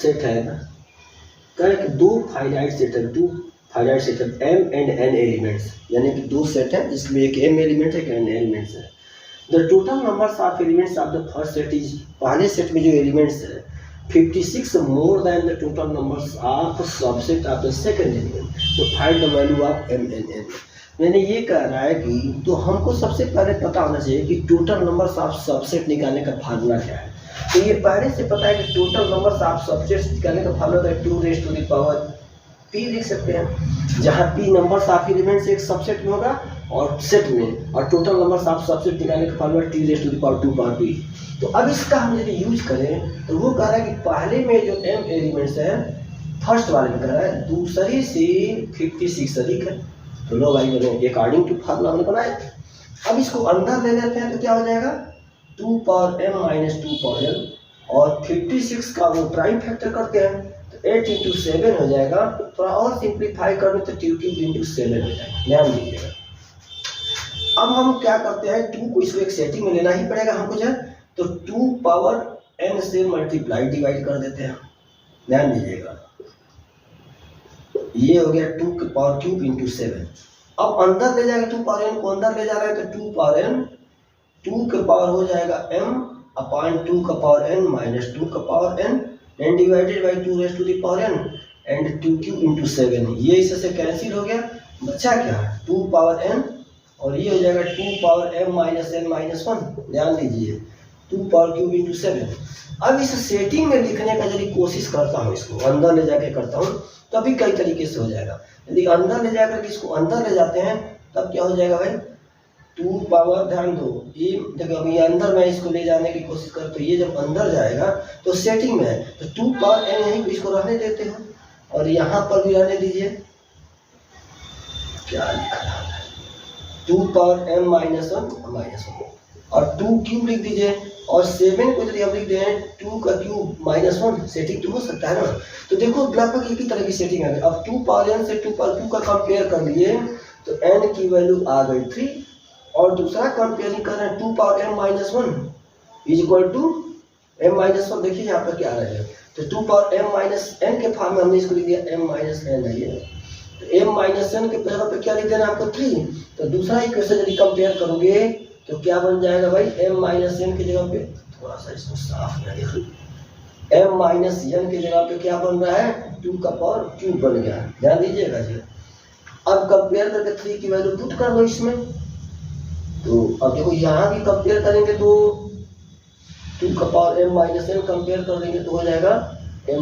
Set है, कह कि दो फाइनाइट सेट है, टू फाइनाइट सेट है m एंड n एलिमेंट्स, यानी कि दो सेट है जिसमें एक m एलिमेंट है, एक n एलिमेंट्स है। The total numbers of elements of the first set is, पहले सेट में जो एलिमेंट्स है 56 more than the total numbers of subset of the second element, तो find the value of m and n। मैंने ये कह रहा है कि तो हमको सबसे पहले पता होना चाहिए कि टोटल नंबर्स ऑफ सबसेट निकालने का फार्मूला क्या है। तो ये पहले से पता है कि टोटल नंबर्स ऑफ सबसेट निकालने का फार्मूला है 2 raise to the power p लिख सकते हैं, जहाँ p नंबर्स ऑफ एलिमेंट्स एक सबसेट में होगा और सेट में, और टोटल नंबर्स ऑफ सबसेट निकालने का formula t raise to the power 2 power p। तो अब इसका हम यदि यूज करें तो वो कह रहा है कि पहले में जो m एलिमेंट्स है फर्स्ट वाले में कह रहा है दूसरे से 56 अधिक है, तो लो भाई मैंने अकॉर्डिंग टू फार्मूला हमने बनाया। अब इसको अंदर ले लेते हैं तो क्या हो जाएगा 2 power m minus 2 power n, और 56 का वो प्राइम फैक्टर करते हैं तो 8 इंटू 7 हो जाएगा। थोड़ा और सिंप्लीफाई करें तो 2 क्यूब इंटू 7 हो जाएगा, ध्यान दीजिएगा। अब हम क्या करते हैं 2 को इसको एक सेटिंग में लेना ही पड़ेगा हमको जो है, तो 2 पावर n से मल्टीप्लाई डिवाइड कर देते हैं, ध्यान दीजिएगा। ये हो गया 2 के पावर क्यूब इंटू 7। अब अंदर ले जाएगा 2 पावर n को अंदर ले जा रहे हैं तो 2 पावर n 2 के पावर हो जाएगा m अपॉन 2 का पावर n माइनस 2 का power n and divided by 2 raise to the power n and 2 cube into 7। ये इससे कैंसिल हो गया, बचा क्या 2 पावर n, और ये हो जाएगा 2 power m minus n minus 1, ध्यान दीजिए 2 पावर क्यूब इंटू 7। अब इस सेटिंग में लिखने का यदि कोशिश करता हूँ, इसको अंदर ले जाके करता हूँ तो अभी कई तरीके से हो जाएगा। यदि अंदर ले जाकर इसको अंदर ले जाते हैं तब क्या हो जाएगा भाई 2 पावर, ध्यान दो ये देखो अभी अंदर मैं इसको ले जाने की कोशिश कर, तो ये जब अंदर जाएगा तो सेटिंग में है तो 2 पावर n यहीं इसको रहने देते हैं और यहाँ पर भी रहने दीजिए, क्या लिखा है 2 पावर m माइनस 1 और 2 क्यूब लिख दीजिए, और 7 को यदि हम लिख दें 2 का क्यूब माइनस 1, सेटिंग तो हो सकता है ना। तो देखो लगभग एक ही तरह की सेटिंग है। अब 2 पावर n से 2 पावर 2 का कंपेयर कर लिए तो n की वैल्यू आ गई 3, और दूसरा कंपेयरिंग कर रहे हैं 2 power m minus 1 is equal to m minus 1, देखिए यहाँ पर क्या आ रहा है, तो 2 पावर m माइनस n के फॉर्म में हमने इसको लिख दिया m माइनस n है ये, तो m माइनस n के जगह पे क्या लिख देना आपको 3। तो दूसरा इक्वेशन यदि कंपेयर करोगे तो क्या बन जाएगा भाई m माइनस n की जगह पे, थोड़ा सा इसको साफ कर देखिए, m माइनस n की जगह पे क्या बन रहा है 2 का पावर क्यूब बन गया, ध्यान दीजिएगा जी। अब कंपेयर करके 3 की वैल्यू पुट कर दो इसमें, तो अब देखो यहाँ भी कंपेयर करेंगे तो 2 का power m minus n compare कर देंगे तो हो जाएगा m